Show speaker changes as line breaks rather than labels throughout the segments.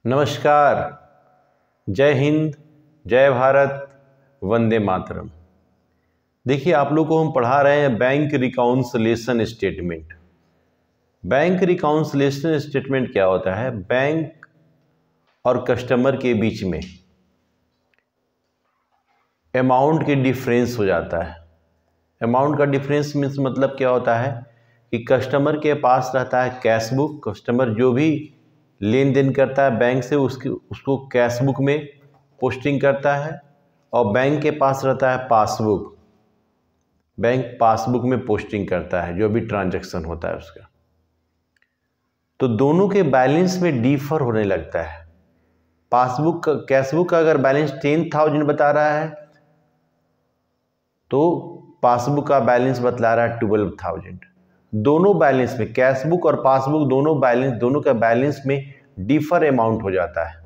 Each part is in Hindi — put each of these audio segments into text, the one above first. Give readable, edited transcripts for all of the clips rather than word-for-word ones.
नमस्कार। जय हिंद, जय भारत, वंदे मातरम। देखिए, आप लोग को हम पढ़ा रहे हैं बैंक रिकाउंसलेशन स्टेटमेंट। बैंक रिकाउंसलेशन स्टेटमेंट क्या होता है? बैंक और कस्टमर के बीच में अमाउंट की डिफरेंस हो जाता है। अमाउंट का डिफरेंस मीन्स मतलब क्या होता है कि कस्टमर के पास रहता है कैश बुक। कस्टमर जो भी लेन देन करता है बैंक से उसको कैश बुक में पोस्टिंग करता है, और बैंक के पास रहता है पासबुक। बैंक पासबुक में पोस्टिंग करता है जो भी ट्रांजैक्शन होता है उसका। तो दोनों के बैलेंस में डिफर होने लगता है। पासबुक का, कैश बुक का अगर बैलेंस 10,000 बता रहा है तो पासबुक का बैलेंस बतला रहा है 12,000। दोनों बैलेंस में, कैश बुक और पासबुक दोनों का बैलेंस में डिफर अमाउंट हो जाता है।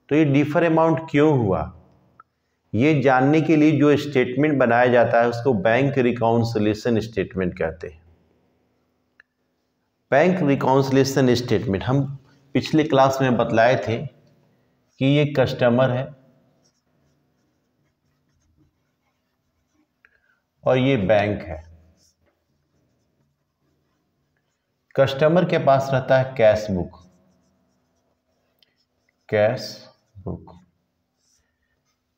तो ये डिफर अमाउंट क्यों हुआ, ये जानने के लिए जो स्टेटमेंट बनाया जाता है उसको बैंक रिकाउंसलेशन स्टेटमेंट कहते हैं। बैंक रिकाउंसलेशन स्टेटमेंट हम पिछले क्लास में बतलाए थे कि ये कस्टमर है और ये बैंक है। कस्टमर के पास रहता है कैश बुक।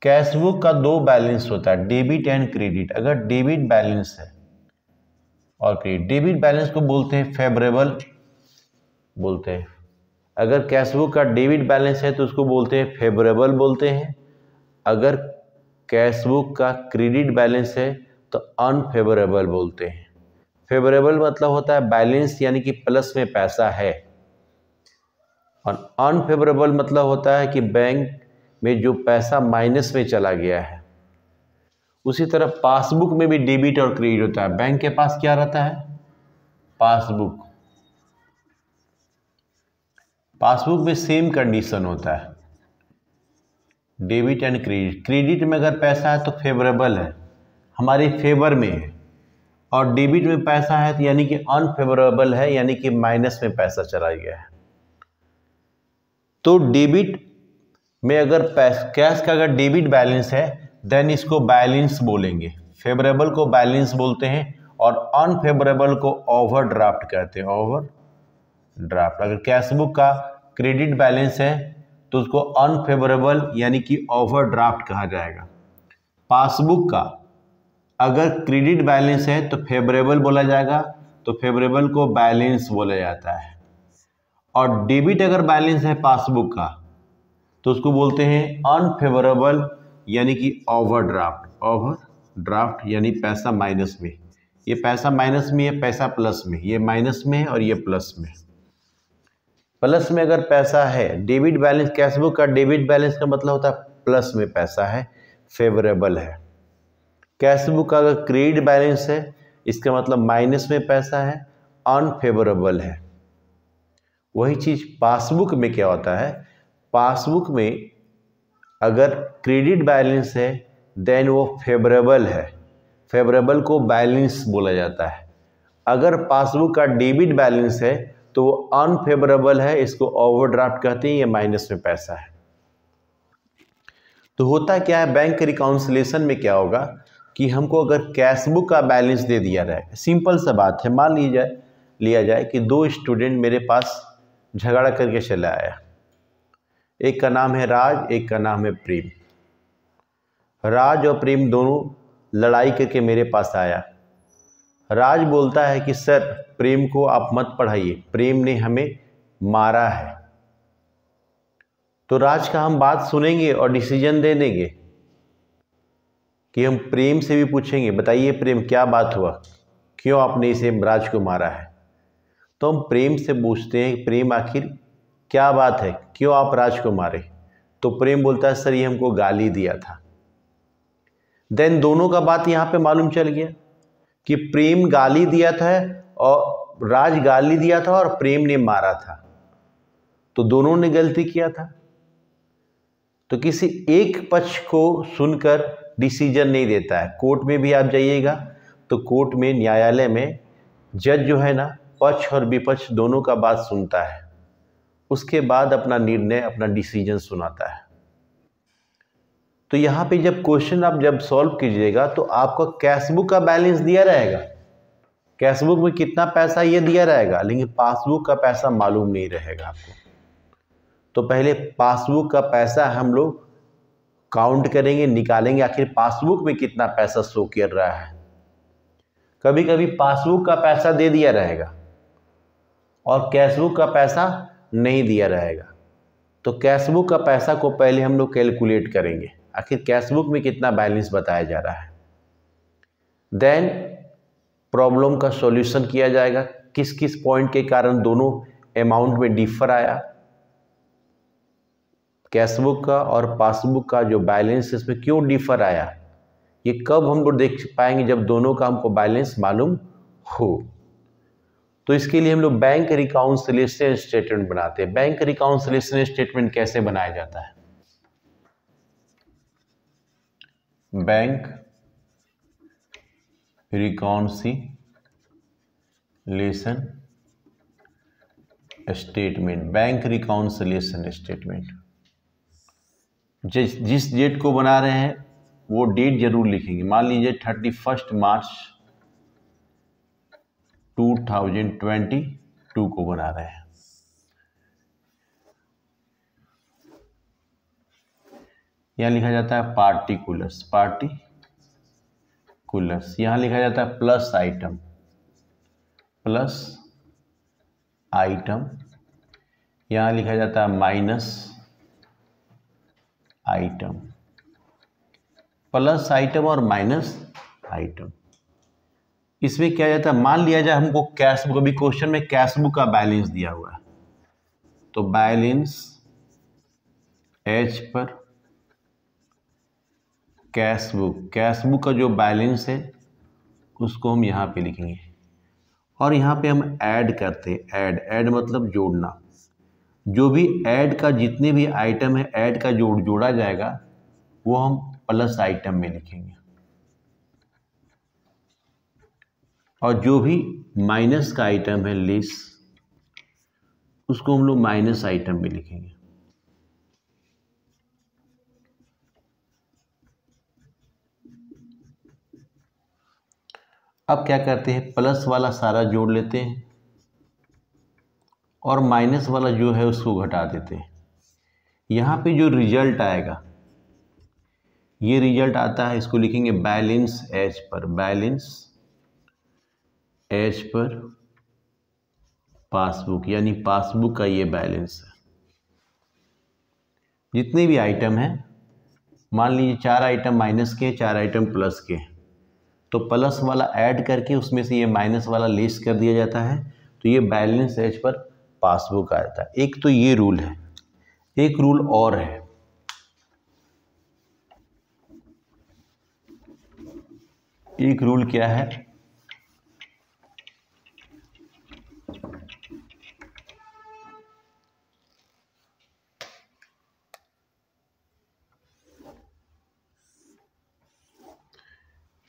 कैश बुक का दो बैलेंस होता है, डेबिट एंड क्रेडिट। अगर डेबिट बैलेंस है और क्रेडिट, डेबिट बैलेंस को बोलते हैं फेवरेबल बोलते हैं। अगर कैश बुक का डेबिट बैलेंस है तो उसको बोलते हैं फेवरेबल बोलते हैं। अगर कैश बुक का क्रेडिट बैलेंस है तो अनफेवरेबल बोलते हैं। फेवरेबल मतलब होता है बैलेंस यानी कि प्लस में पैसा है, और अनफेवरेबल मतलब होता है कि बैंक में जो पैसा माइनस में चला गया है। उसी तरह पासबुक में भी डेबिट और क्रेडिट होता है। बैंक के पास क्या रहता है? पासबुक। पासबुक में सेम कंडीशन होता है, डेबिट एंड क्रेडिट। क्रेडिट में अगर पैसा है तो फेवरेबल है, हमारे फेवर में है, और डेबिट में पैसा है तो यानी कि अनफेवरेबल है, यानी कि माइनस में पैसा चला गया है। तो डेबिट में अगर कैश का अगर डेबिट बैलेंस है देन इसको बैलेंस बोलेंगे। फेवरेबल को बैलेंस बोलते हैं और अनफेवरेबल को ओवरड्राफ्ट कहते हैं। ओवरड्राफ्ट। अगर कैश बुक का क्रेडिट बैलेंस है तो उसको अनफेवरेबल यानी कि ओवरड्राफ्ट कहा जाएगा। पासबुक का अगर क्रेडिट बैलेंस है तो फेवरेबल बोला जाएगा, तो फेवरेबल को बैलेंस बोला जाता है। और डेबिट अगर बैलेंस है पासबुक का तो उसको बोलते हैं अनफेवरेबल यानी कि ओवरड्राफ्ट। ओवरड्राफ्ट यानी पैसा माइनस में। ये पैसा माइनस में है, पैसा प्लस में। ये माइनस में है और ये प्लस में। प्लस में अगर पैसा है, डेबिट बैलेंस, कैश बुक का डेबिट बैलेंस का मतलब होता है प्लस में पैसा है, फेवरेबल है। कैश बुक का अगर क्रेडिट बैलेंस है इसका मतलब माइनस में पैसा है, अनफेवरेबल है। वही चीज पासबुक में क्या होता है? पासबुक में अगर क्रेडिट बैलेंस है देन वो फेवरेबल है, फेवरेबल को बैलेंस बोला जाता है। अगर पासबुक का डेबिट बैलेंस है तो वो अनफेवरेबल है, इसको ओवरड्राफ्ट कहते हैं, ये माइनस में पैसा है। तो होता क्या है बैंक रिकाउंसलेशन में, क्या होगा कि हमको अगर कैश बुक का बैलेंस दे दिया जाए, सिंपल सा बात है, मान लिया जाए कि दो स्टूडेंट मेरे पास झगड़ा करके चला आया। एक का नाम है राज, एक का नाम है प्रेम। राज और प्रेम दोनों लड़ाई करके मेरे पास आया। राज बोलता है कि सर प्रेम को आप मत पढ़ाइए, प्रेम ने हमें मारा है। तो राज का हम बात सुनेंगे और डिसीजन दे देंगे कि हम प्रेम से भी पूछेंगे, बताइए प्रेम क्या बात हुआ, क्यों आपने इसे राज को मारा है। तो हम प्रेम से पूछते हैं प्रेम आखिर क्या बात है, क्यों आप राज को मारे। तो प्रेम बोलता है सर ये हमको गाली दिया था। देन दोनों का बात यहाँ पे मालूम चल गया कि प्रेम गाली दिया था और राज गाली दिया था और प्रेम ने मारा था, तो दोनों ने गलती किया था। तो किसी एक पक्ष को सुनकर डिसीजन नहीं देता है। कोर्ट में भी आप जाइएगा तो कोर्ट में, न्यायालय में जज जो है ना, पक्ष और विपक्ष दोनों का बात सुनता है। उसके बाद अपना निर्णय, अपना डिसीजन सुनाता है। तो यहाँ पे जब क्वेश्चन आप जब सॉल्व कीजिएगा तो आपका कैशबुक का बैलेंस दिया रहेगा, कैशबुक में कितना पैसा ये दिया रहेगा, लेकिन पासबुक का पैसा मालूम नहीं रहेगा आपको। तो पहले पासबुक का पैसा हम लोग काउंट करेंगे, निकालेंगे आखिर पासबुक में कितना पैसा शो कर रहा है। कभी कभी पासबुक का पैसा दे दिया रहेगा और कैशबुक का पैसा नहीं दिया रहेगा, तो कैशबुक का पैसा को पहले हम लोग कैलकुलेट करेंगे, आखिर कैशबुक में कितना बैलेंस बताया जा रहा है। देन प्रॉब्लम का सॉल्यूशन किया जाएगा, किस किस पॉइंट के कारण दोनों अमाउंट में डिफर आया, कैशबुक का और पासबुक का जो बैलेंस इसमें क्यों डिफर आया, ये कब हम लोग देख पाएंगे, जब दोनों का हमको बैलेंस मालूम हो। तो इसके लिए हम लोग बैंक रिकाउंसिलेशन स्टेटमेंट बनाते हैं। बैंक रिकाउंसिलेशन स्टेटमेंट कैसे बनाया जाता है? Bank reconciliation statement, bank reconciliation statement जिस डेट को बना रहे हैं वो डेट जरूर लिखेंगे। मान लीजिए 31 मार्च 2022 को बना रहे हैं। यहाँ लिखा जाता है पार्टिकुलर्स, यहाँ लिखा जाता है प्लस आइटम, यहाँ लिखा जाता है माइनस आइटम, प्लस आइटम और माइनस आइटम। इसमें क्या जाता है, मान लिया जाए हमको कैशबुक, अभी क्वेश्चन में कैशबुक का बैलेंस दिया हुआ है, तो बैलेंस एच पर कैशबुक का जो बैलेंस है उसको हम यहाँ पे लिखेंगे और यहाँ पे हम ऐड करते हैं। ऐड मतलब जोड़ना, जो भी ऐड का जितने भी आइटम है ऐड का जोड़ा जाएगा वो हम प्लस आइटम में लिखेंगे, और जो भी माइनस का आइटम है लेस, उसको हम लोग माइनस आइटम में लिखेंगे। अब क्या करते हैं, प्लस वाला सारा जोड़ लेते हैं और माइनस वाला जो है उसको घटा देते हैं। यहाँ पे जो रिजल्ट आएगा, ये रिजल्ट आता है, इसको लिखेंगे बैलेंस एच पर पासबुक, यानी पासबुक का ये बैलेंस है। जितने भी आइटम हैं, मान लीजिए 4 आइटम माइनस के, 4 आइटम प्लस के, तो प्लस वाला ऐड करके उसमें से ये माइनस वाला लेस कर दिया जाता है, तो ये बैलेंस एच पर पासबुक आ जाता है। एक तो ये रूल है, एक रूल और है, एक रूल क्या है,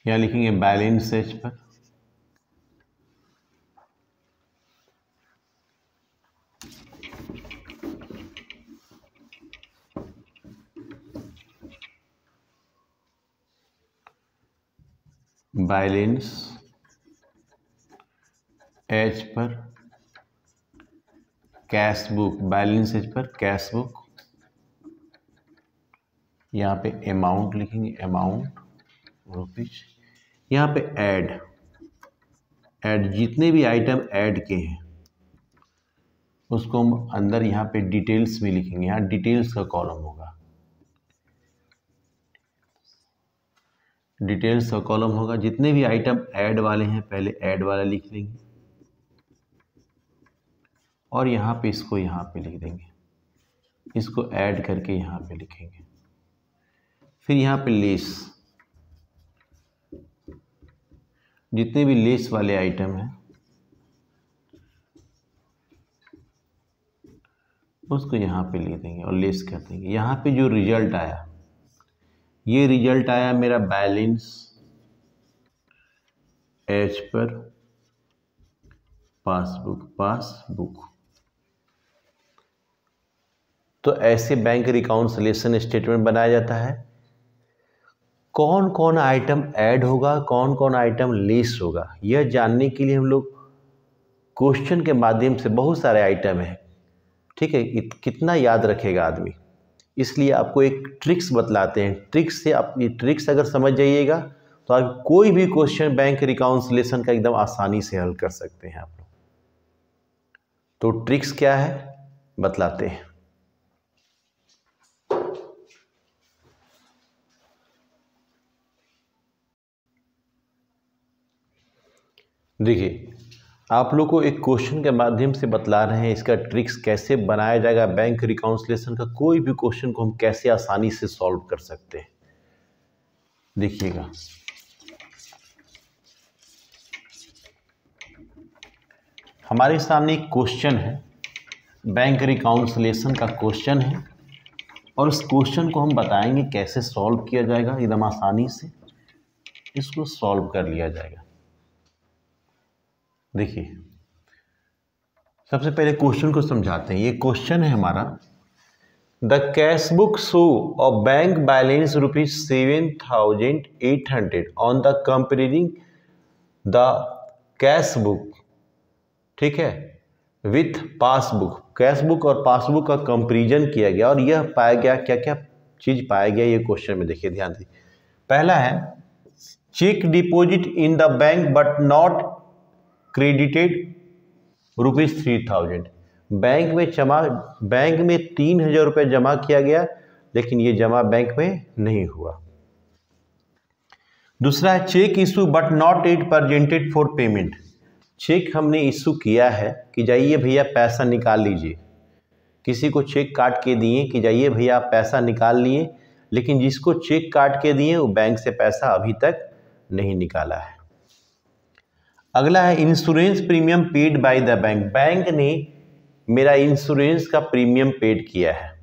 यहाँ लिखेंगे बैलेंस एच पर बैलेंस एच पर कैशबुक, बैलेंस एच पर कैशबुक, यहाँ पे अमाउंट लिखेंगे, अमाउंट रुपीज, यहाँ पे ऐड जितने भी आइटम ऐड के हैं उसको हम अंदर यहाँ पे डिटेल्स में लिखेंगे। यहाँ डिटेल्स का कॉलम होगा, डिटेल्स का कॉलम होगा, जितने भी आइटम ऐड वाले हैं पहले ऐड वाला लिख लेंगे और यहाँ पे इसको यहाँ पे लिख देंगे, इसको ऐड करके यहाँ पे लिखेंगे। फिर यहाँ पे लेस, जितने भी लेस वाले आइटम हैं उसको यहाँ पे लिख देंगे और लेस कर देंगे। यहाँ पे जो रिजल्ट आया, ये रिजल्ट आया मेरा बैलेंस एच पर पासबुक, तो ऐसे बैंक रिकॉन्सिलिएशन स्टेटमेंट बनाया जाता है। कौन कौन आइटम ऐड होगा, कौन कौन आइटम लेस होगा, यह जानने के लिए हम लोग क्वेश्चन के माध्यम से, बहुत सारे आइटम हैं, ठीक है, कितना याद रखेगा आदमी, इसलिए आपको एक ट्रिक्स बतलाते हैं। ट्रिक्स से आप ये ट्रिक्स अगर समझ जाइएगा तो आप कोई भी क्वेश्चन बैंक रिकॉन्सिलिएशन का एकदम आसानी से हल कर सकते हैं आप लोग। तो ट्रिक्स क्या है बतलाते हैं। देखिए, आप लोग को एक क्वेश्चन के माध्यम से बतला रहे हैं इसका ट्रिक्स कैसे बनाया जाएगा। बैंक रिकॉन्सिलिएशन का कोई भी क्वेश्चन को हम कैसे आसानी से सॉल्व कर सकते हैं। देखिएगा, हमारे सामने एक क्वेश्चन है, बैंक रिकॉन्सिलिएशन का क्वेश्चन है, और उस क्वेश्चन को हम बताएंगे कैसे सॉल्व किया जाएगा। एकदम आसानी से इसको सॉल्व कर लिया जाएगा। देखिए, सबसे पहले क्वेश्चन को समझाते हैं। ये क्वेश्चन है हमारा, the cash book show a bank balance ₹7,800 on the comparing the cash book, ठीक है, विथ पासबुक। कैश बुक और पासबुक का कंपेरिजन किया गया और यह पाया गया, क्या क्या चीज पाया गया ये क्वेश्चन में। देखिए ध्यान से, पहला है cheque deposit in the bank but not credited ₹3,000। Bank में 3,000 रुपये जमा किया गया, लेकिन ये जमा बैंक में नहीं हुआ। दूसरा है cheque issue but not it presented for payment. Cheque हमने इशू किया है कि जाइए भैया पैसा निकाल लीजिए, किसी को चेक काट के दिए कि जाइए भैया आप पैसा निकाल लिए, लेकिन जिसको चेक काट के दिए वो बैंक से पैसा अभी तक नहीं निकाला है। अगला है insurance premium paid by the bank. Bank ने मेरा इंश्योरेंस का प्रीमियम पेड किया है।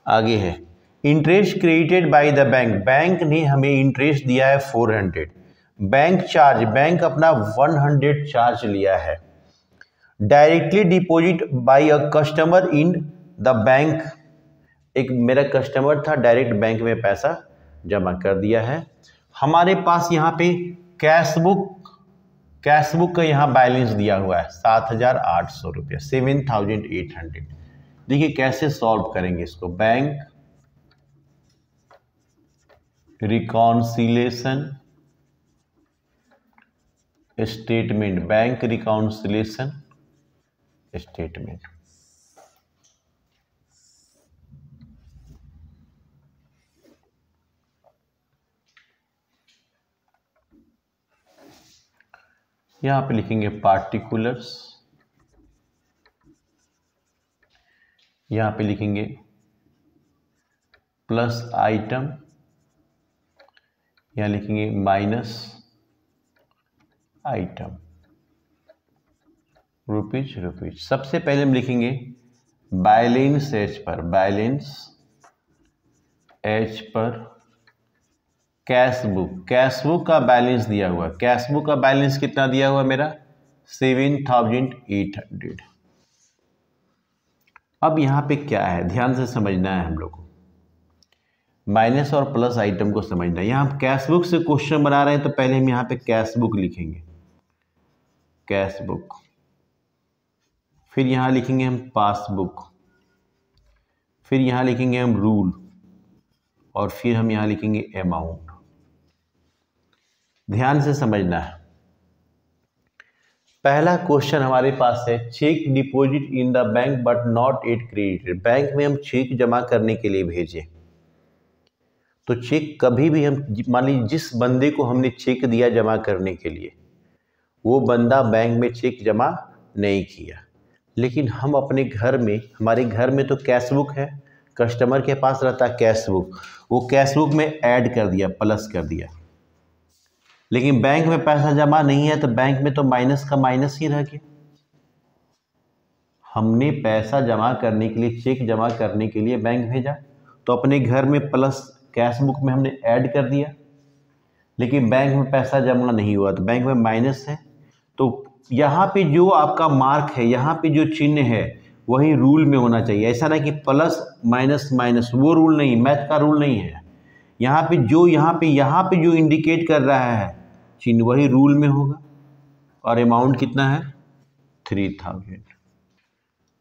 आगे है interest credited by the bank. Bank ने हमें इंटरेस्ट दिया है 400। बैंक चार्ज, बैंक अपना 100 चार्ज लिया है। Directly deposit by a customer in the bank. एक मेरा कस्टमर था, डायरेक्ट बैंक में पैसा जमा कर दिया है। हमारे पास यहाँ पे कैश बुक का यहाँ बैलेंस दिया हुआ है 7,800 रुपये, 7,800। देखिए कैसे सॉल्व करेंगे इसको। Bank reconciliation statement, bank reconciliation statement. यहां पे लिखेंगे पार्टिकुलर्स, यहां पे लिखेंगे प्लस आइटम, यहां लिखेंगे माइनस आइटम, रुपीज। सबसे पहले हम लिखेंगे बैलेंस एच पर, बैलेंस एच पर कैश बुक का बैलेंस दिया हुआ। कैश बुक का बैलेंस कितना दिया हुआ मेरा 7,800। अब यहां पे क्या है ध्यान से समझना है हम लोग को, माइनस और प्लस आइटम को समझना है। यहां हम कैश बुक से क्वेश्चन बना रहे हैं तो पहले हम यहां पे कैश बुक लिखेंगे, कैश बुक। फिर यहां लिखेंगे हम पासबुक, फिर यहां लिखेंगे हम रूल, और फिर हम यहां लिखेंगे अमाउंट। ध्यान से समझना है। पहला क्वेश्चन हमारे पास है cheque deposit in the bank but not at credited. Bank में हम चेक जमा करने के लिए भेजे, तो चेक कभी भी हम, मान लीजिए जिस बंदे को हमने चेक दिया जमा करने के लिए, वो बंदा बैंक में चेक जमा नहीं किया, लेकिन हम अपने घर में, हमारे घर में तो कैश बुक है, कस्टमर के पास रहता है कैश बुक, वो कैश बुक में ऐड कर दिया, प्लस कर दिया, लेकिन बैंक में पैसा जमा नहीं है तो बैंक में तो माइनस का माइनस ही रह गया। हमने पैसा जमा करने के लिए, चेक जमा करने के लिए बैंक भेजा, तो अपने घर में प्लस कैश बुक में हमने ऐड कर दिया, लेकिन बैंक में पैसा जमा नहीं हुआ तो बैंक में माइनस है। तो यहाँ पे जो आपका मार्क है, यहाँ पे जो चिन्ह है, वही रूल में होना चाहिए। ऐसा ना कि प्लस माइनस माइनस, वो रूल नहीं, मैथ का रूल नहीं है। यहाँ पे जो इंडिकेट कर रहा है चिन्ह वही रूल में होगा। और अमाउंट कितना है 3000।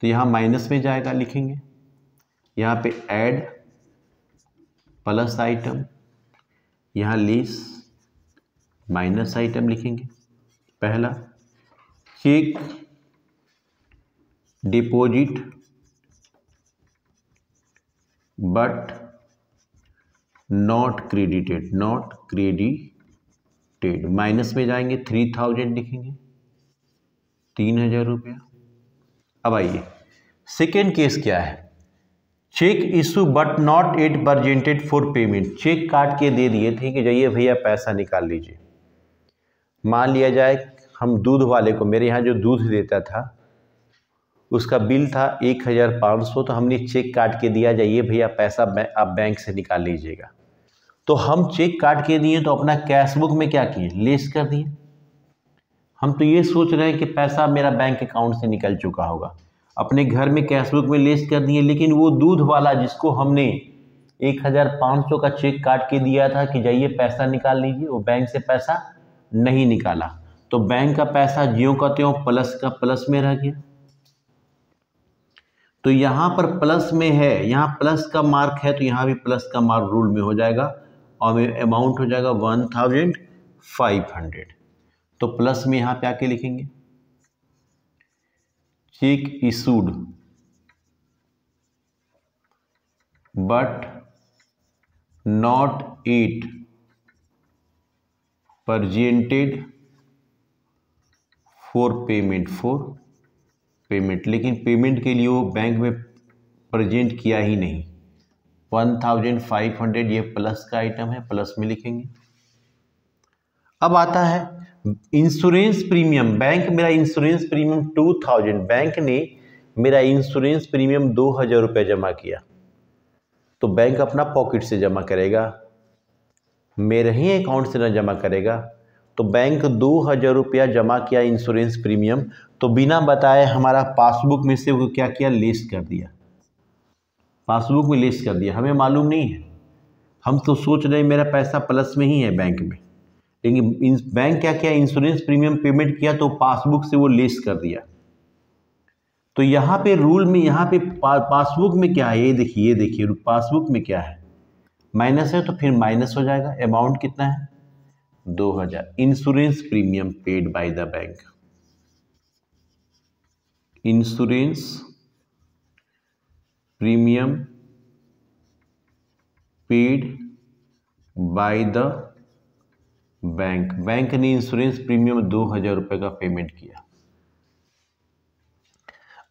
तो यहाँ माइनस में जाएगा, लिखेंगे यहाँ पे ऐड प्लस आइटम, यहाँ लेस माइनस आइटम लिखेंगे। पहला cheque deposit but not credited, minus में जाएंगे 3000 लिखेंगे, 3000 रुपया। अब आइए सेकेंड केस क्या है, cheque issue but not at presented for payment. Cheque काट के दे दिए थे कि जाइए भैया पैसा निकाल लीजिए। मान लिया जाए हम दूध वाले को, मेरे यहाँ जो दूध देता था उसका बिल था 1500, तो हमने चेक काट के दिया, जाइए भैया पैसा आप बैंक से निकाल लीजिएगा। तो हम चेक काट के दिए तो अपना कैश बुक में क्या किए, लेस कर दिए। हम तो ये सोच रहे हैं कि पैसा मेरा बैंक अकाउंट से निकल चुका होगा, अपने घर में कैश बुक में लेस कर दिए। लेकिन वो दूध वाला जिसको हमने 1500 का चेक काट के दिया था कि जाइए पैसा निकाल लीजिए, वो बैंक से पैसा नहीं निकाला, तो बैंक का पैसा ज्यों का त्यों प्लस का प्लस में रह गया। तो यहाँ पर प्लस में है, यहाँ प्लस का मार्क है, तो यहाँ भी प्लस का मार्क रूल में हो जाएगा और अमाउंट हो जाएगा 1500। तो प्लस में यहाँ पे आके लिखेंगे check issued but not at presented for payment, लेकिन पेमेंट के लिए वो बैंक में प्रेजेंट किया ही नहीं। 1500 ये प्लस का आइटम है, प्लस में लिखेंगे। अब आता है इंश्योरेंस प्रीमियम। बैंक मेरा इंश्योरेंस प्रीमियम 2000, बैंक ने मेरा इंश्योरेंस प्रीमियम 2000 रुपये जमा किया, तो बैंक अपना पॉकेट से जमा करेगा, मेरे ही अकाउंट से ना जमा करेगा। तो बैंक 2000 रुपया जमा किया इंश्योरेंस प्रीमियम, तो बिना बताए हमारा पासबुक में से वो क्या किया, लेस कर दिया, पासबुक में लेस कर दिया। हमें मालूम नहीं है, हम तो सोच रहे हैं मेरा पैसा प्लस में ही है बैंक में, लेकिन बैंक क्या किया, इंश्योरेंस प्रीमियम पेमेंट किया तो पासबुक से वो लेस कर दिया। तो यहाँ पे रूल में, यहाँ पे पासबुक में क्या है, ये देखिए पासबुक में क्या है, माइनस है, तो फिर माइनस हो जाएगा। अमाउंट कितना है 2000। Insurance premium paid by the bank, insurance premium paid by the bank, bank ने इंश्योरेंस प्रीमियम 2000 रुपये का पेमेंट किया।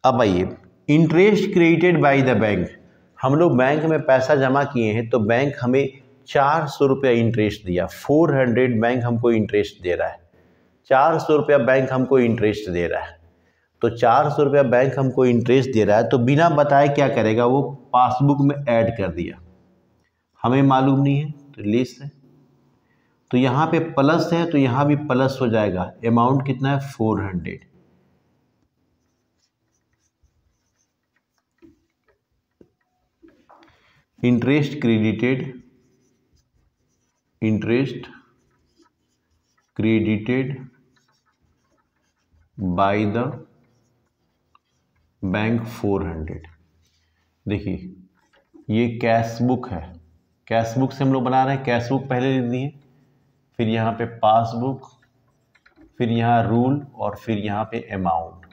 अब आइए interest credited by the bank. हम लोग बैंक में पैसा जमा किए हैं, तो बैंक हमें 400 रुपया इंटरेस्ट दिया, 400 बैंक हमको इंटरेस्ट दे रहा है, 400 रुपया बैंक हमको इंटरेस्ट दे रहा है। तो 400 रुपया बैंक हमको इंटरेस्ट दे रहा है, तो बिना बताए क्या करेगा, वो पासबुक में ऐड कर दिया, हमें मालूम नहीं है, तो लेस है। तो यहाँ पे प्लस है, तो यहाँ भी प्लस हो जाएगा। अमाउंट कितना है 400। Interest credited by the bank 400। देखिए ये कैश बुक है, कैश बुक से हम लोग बना रहे हैं, कैश बुक पहले लिख दिए, फिर यहाँ पे पासबुक, फिर यहाँ रूल, और फिर यहाँ पे अमाउंट।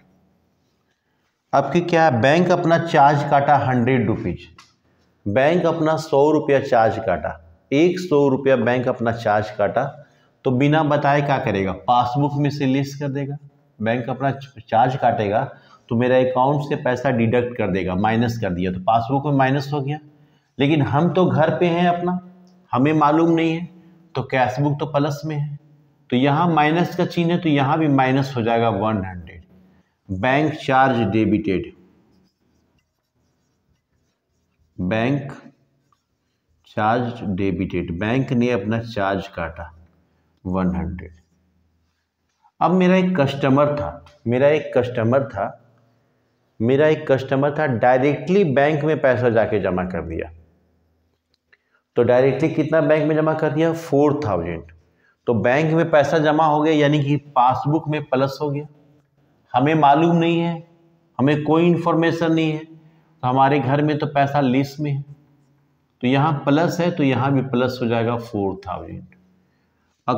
आपके क्या है, बैंक अपना चार्ज काटा 100 रुपीज, बैंक अपना 100 रुपया चार्ज काटा, 100 रुपया बैंक अपना चार्ज काटा, तो बिना बताए क्या करेगा, पासबुक में से लेस कर देगा। बैंक अपना चार्ज काटेगा तो मेरा अकाउंट से पैसा डिडक्ट कर देगा, माइनस कर दिया, तो पासबुक में माइनस हो गया। लेकिन हम तो घर पे हैं अपना, हमें मालूम नहीं है, तो कैश बुक तो प्लस में है, तो यहाँ माइनस का चिन्ह है, तो यहाँ भी माइनस हो जाएगा 100। Bank charge debited, bank charge debited, bank ने अपना चार्ज काटा 100। अब मेरा एक कस्टमर था, मेरा एक कस्टमर था, डायरेक्टली बैंक में पैसा जाके जमा कर दिया। तो डायरेक्टली कितना बैंक में जमा कर दिया? 4000। तो बैंक में पैसा जमा हो गया, यानी कि पासबुक में प्लस हो गया। हमें मालूम नहीं है, हमें कोई इन्फॉर्मेशन नहीं है, तो हमारे घर में तो पैसा लिस्ट में है, तो यहाँ प्लस है तो यहाँ भी प्लस हो जाएगा 4000। A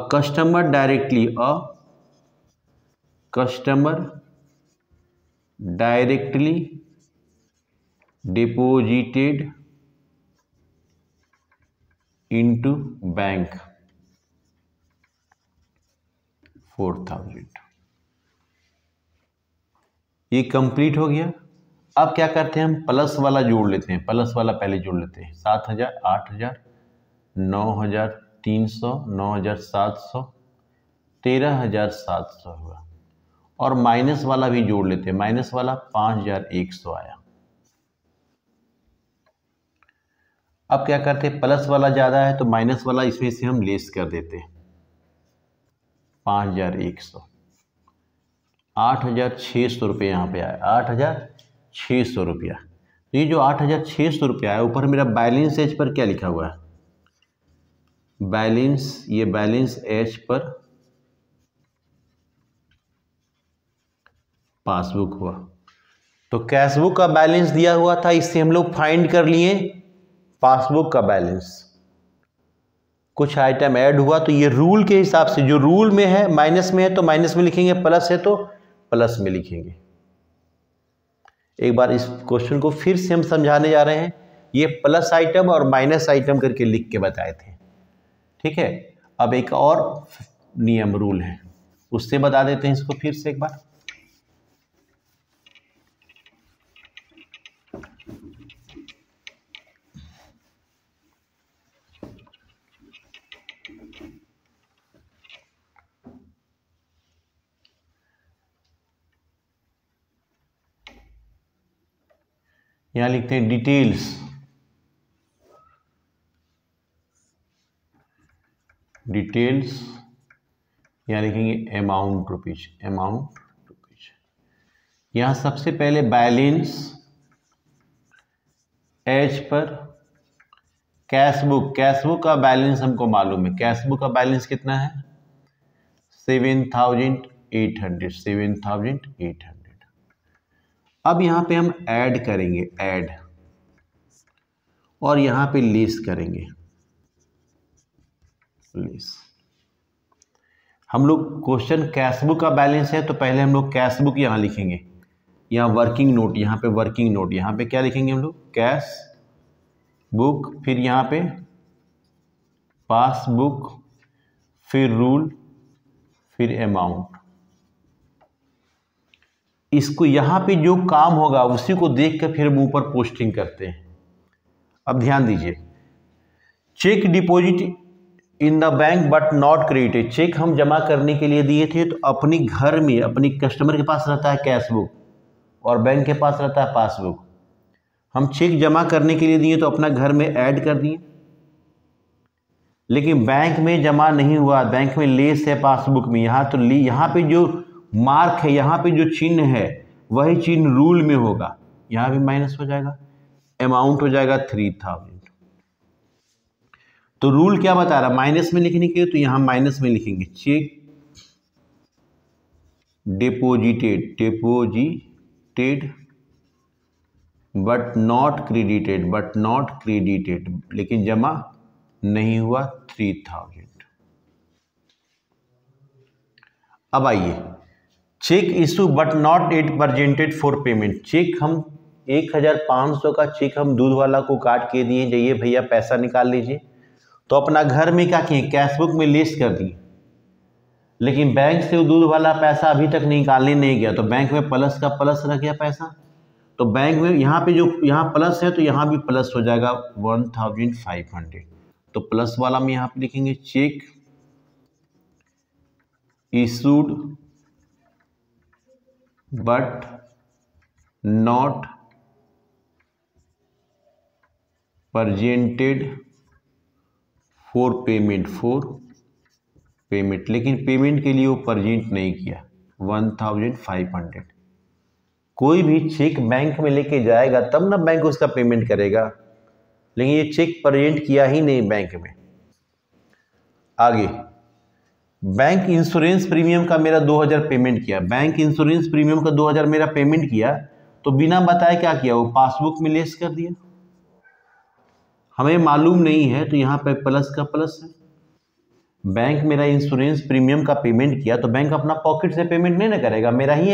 customer directly deposited into bank 4000। ये कंप्लीट हो गया। अब क्या करते हैं, हम प्लस वाला जोड़ लेते हैं। प्लस वाला पहले जोड़ लेते हैं। 7000, 8000, 9300, 9700, 13700 हुआ। और माइनस वाला भी जोड़ लेते हैं। माइनस वाला 5100 आया। अब क्या करते हैं, प्लस वाला ज़्यादा है तो माइनस वाला इसमें से हम लेस कर देते हैं। 5100, 8600 रुपये यहाँ पे आया। 8600 रुपया। ये जो 8600 रुपया है, ऊपर मेरा बैलेंस एज पर क्या लिखा हुआ है? बैलेंस, ये बैलेंस एज पर पासबुक हुआ। तो कैशबुक का बैलेंस दिया हुआ था, इससे हम लोग फाइंड कर लिए पासबुक का बैलेंस। कुछ आइटम ऐड हुआ तो ये रूल के हिसाब से, जो रूल में है माइनस में है तो माइनस में लिखेंगे, प्लस है तो प्लस में लिखेंगे। एक बार इस क्वेश्चन को फिर से हम समझाने जा रहे हैं। ये प्लस आइटम और माइनस आइटम करके लिख के बताए थे, ठीक है। अब एक और नियम रूल है, उससे बता देते हैं इसको फिर से एक बार। यहां लिखते हैं डिटेल्स, यहां लिखेंगे अमाउंट रुपीज। यहां सबसे पहले बैलेंस एज पर कैशबुक का बैलेंस हमको मालूम है। कैशबुक का बैलेंस कितना है? 7800। अब यहां पे हम ऐड करेंगे, और यहां पे लेस करेंगे, हम लोग क्वेश्चन कैशबुक का बैलेंस है तो पहले हम लोग कैशबुक यहां लिखेंगे। यहाँ वर्किंग नोट, यहाँ पे वर्किंग नोट, यहाँ पे क्या लिखेंगे हम लोग? कैश बुक, फिर यहाँ पे पासबुक, फिर रूल, फिर अमाउंट। इसको यहाँ पे जो काम होगा उसी को देख कर फिर हम ऊपर पोस्टिंग करते हैं। अब ध्यान दीजिए, cheque deposit in the bank but not credited. Cheque हम जमा करने के लिए दिए थे तो अपनी घर में, अपनी कस्टमर के पास रहता है कैशबुक और बैंक के पास रहता है पासबुक। हम चेक जमा करने के लिए दिए तो अपना घर में ऐड कर दिए, लेकिन बैंक में जमा नहीं हुआ, बैंक में लेस है पासबुक में। यहाँ तो यहाँ पे जो मार्क है, यहाँ पे जो चिन्ह है वही चिन्ह रूल में होगा, यहाँ भी माइनस हो जाएगा। अमाउंट हो जाएगा 3000। तो रूल क्या बता रहा है? माइनस में लिखने के लिए, तो यहाँ माइनस में लिखेंगे cheque deposited but not credited, लेकिन जमा नहीं हुआ 3000। अब आइए, cheque issue but not at presented for payment. Cheque हम 1500 का चेक हम दूध वाला को काट के दिए, जाइए भैया पैसा निकाल लीजिए, तो अपना घर में क्या किए? कैशबुक में लिस्ट कर दिए, लेकिन बैंक से वो दूध वाला पैसा अभी तक निकालने नहीं गया, तो बैंक में प्लस का प्लस रह गया पैसा। तो बैंक में यहाँ पे जो यहाँ प्लस है तो यहाँ भी प्लस हो जाएगा 1500। तो प्लस वाला में यहाँ पे लिखेंगे check issued but not presented for payment, लेकिन पेमेंट के लिए वो प्रेजेंट नहीं किया 1500। कोई भी चेक बैंक में लेके जाएगा तब ना बैंक उसका पेमेंट करेगा, लेकिन ये चेक प्रेजेंट किया ही नहीं बैंक में। आगे, बैंक इंश्योरेंस प्रीमियम का मेरा 2000 पेमेंट किया, बैंक इंश्योरेंस प्रीमियम का 2000 मेरा पेमेंट किया, तो बिना बताए क्या किया, वो पासबुक में लेस कर दिया। हमें मालूम नहीं है तो यहाँ पे प्लस का प्लस है। बैंक मेरा इंश्योरेंस प्रीमियम का पेमेंट किया तो बैंक अपना पॉकेट से पेमेंट नहीं ना करेगा, मेरे ही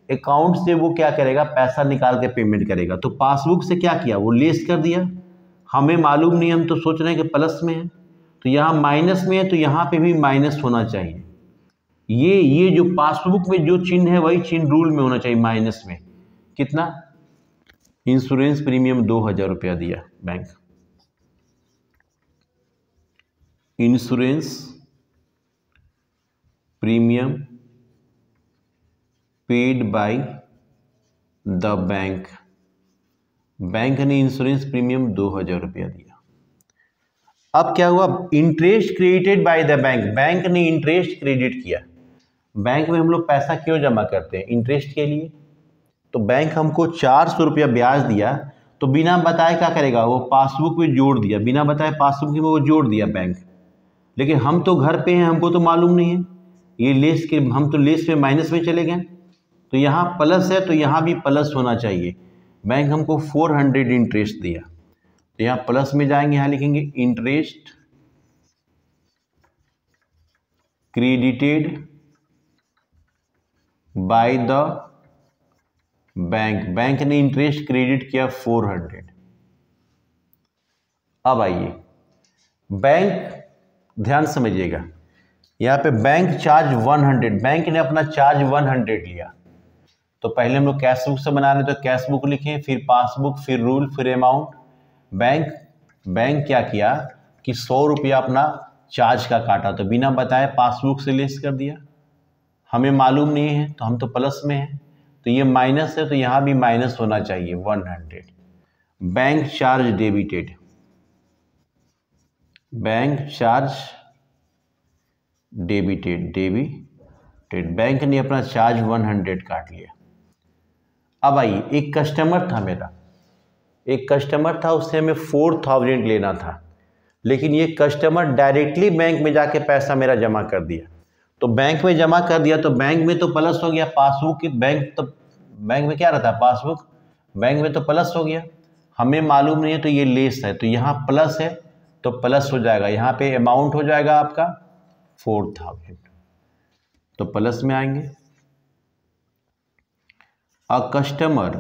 अकाउंट से वो क्या करेगा, पैसा निकाल के पेमेंट करेगा। तो पासबुक से क्या किया, वो लेस कर दिया। हमें मालूम नहीं, हम तो सोच रहे हैं कि प्लस में है, तो यहाँ माइनस में है, तो यहाँ पे भी माइनस होना चाहिए। ये जो पासबुक में जो चिन्ह है वही चिन्ह रूल में होना चाहिए, माइनस में। कितना, इंश्योरेंस प्रीमियम 2000 रुपया दिया bank, insurance premium paid by the bank, bank ने इंश्योरेंस प्रीमियम 2000 रुपया दिया। अब क्या हुआ, interest credited by the bank, bank ने इंटरेस्ट क्रेडिट किया। बैंक में हम लोग पैसा क्यों जमा करते हैं, इंटरेस्ट के लिए। तो बैंक हमको 400 रुपया ब्याज दिया, तो बिना बताए क्या करेगा, वो पासबुक में जोड़ दिया, बिना बताए पासबुक में वो जोड़ दिया बैंक। लेकिन हम तो घर पे हैं, हमको तो मालूम नहीं है, ये लेस के हम तो लेस में माइनस में चले गए। तो यहाँ प्लस है तो यहाँ भी प्लस होना चाहिए। बैंक हमको 400 इंटरेस्ट दिया, तो यहाँ प्लस में जाएंगे, यहाँ लिखेंगे interest credited by the bank, bank ने इंटरेस्ट क्रेडिट किया 400। अब आइए, बैंक ध्यान समझिएगा, यहाँ पे बैंक चार्ज 100, बैंक ने अपना चार्ज 100 लिया। तो पहले हम लोग कैश बुक से बना रहे, तो कैश बुक लिखे, फिर पासबुक, फिर रूल, फिर अमाउंट। बैंक क्या किया कि 100 रुपया अपना चार्ज का काटा, तो बिना बताए पासबुक से लेस कर दिया। हमें मालूम नहीं है तो हम तो प्लस में हैं, तो ये माइनस है तो यहाँ भी माइनस होना चाहिए 100। Bank charge debited, bank charge debited, bank ने अपना चार्ज 100 काट लिया। अब आइए, एक कस्टमर था, उससे हमें 4000 लेना था, लेकिन ये कस्टमर डायरेक्टली बैंक में जाके पैसा मेरा जमा कर दिया। तो बैंक में जमा कर दिया तो बैंक में तो प्लस हो गया, पासबुक की बैंक में क्या रहता है, पासबुक, बैंक में तो प्लस हो गया। हमें मालूम नहीं है तो ये लेस है, तो यहाँ प्लस है तो प्लस हो जाएगा, यहाँ पे अमाउंट हो जाएगा आपका 4000, तो प्लस में आएंगे। A customer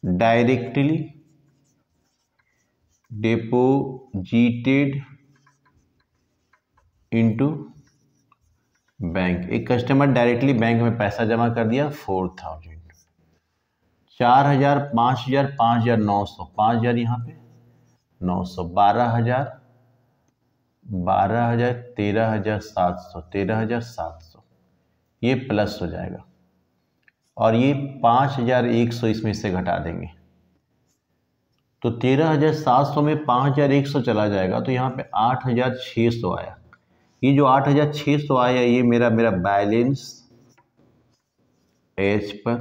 directly deposited into bank, एक कस्टमर डायरेक्टली बैंक में पैसा जमा कर दिया 4000। 4000, 5000, 5900, 5000 यहाँ पे 900, 12000, 13700, 13700, ये प्लस हो जाएगा। और ये 5100 इसमें से घटा देंगे, तो 13700 में 5100 चला जाएगा, तो यहाँ पे 8600 आया। ये जो 8600 आया ये मेरा बैलेंस एज पर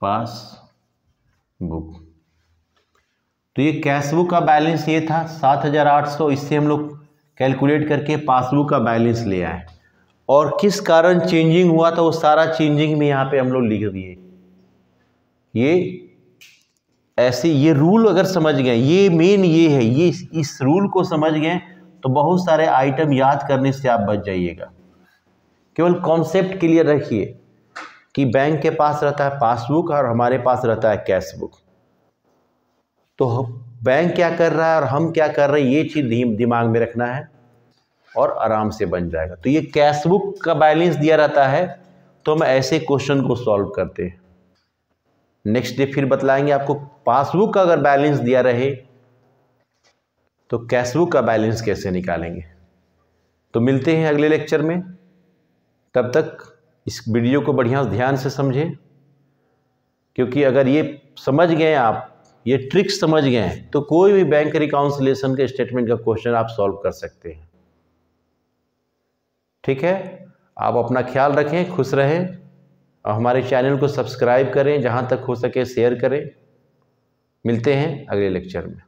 पासबुक। तो ये कैश बुक का बैलेंस ये था 7800, इससे हम लोग कैलकुलेट करके पासबुक का बैलेंस ले आए। और किस कारण चेंजिंग हुआ था वो सारा चेंजिंग भी यहाँ पे हम लोग लिख दिए। ये ऐसे, ये रूल अगर समझ गए, ये मेन ये है, ये इस रूल को समझ गए तो बहुत सारे आइटम याद करने से आप बच जाइएगा। केवल कॉन्सेप्ट क्लियर रखिए कि बैंक के पास रहता है पासबुक और हमारे पास रहता है कैश बुक। तो बैंक क्या कर रहा है और हम क्या कर रहे हैं, ये चीज़ दिमाग में रखना है और आराम से बन जाएगा। तो ये कैश बुक का बैलेंस दिया रहता है तो हम ऐसे क्वेश्चन को सॉल्व करते हैं। नेक्स्ट डे फिर बतलाएंगे आपको पासबुक का अगर बैलेंस दिया रहे तो कैश बुक का बैलेंस कैसे निकालेंगे। तो मिलते हैं अगले लेक्चर में, तब तक इस वीडियो को बढ़िया ध्यान से समझें, क्योंकि अगर ये समझ गए आप, ये ट्रिक्स समझ गए तो कोई भी बैंक रिकॉन्सिलिएशन के स्टेटमेंट का क्वेश्चन आप सॉल्व कर सकते हैं। ठीक है, आप अपना ख्याल रखें, खुश रहें और हमारे चैनल को सब्सक्राइब करें, जहाँ तक हो सके शेयर करें। मिलते हैं अगले लेक्चर में।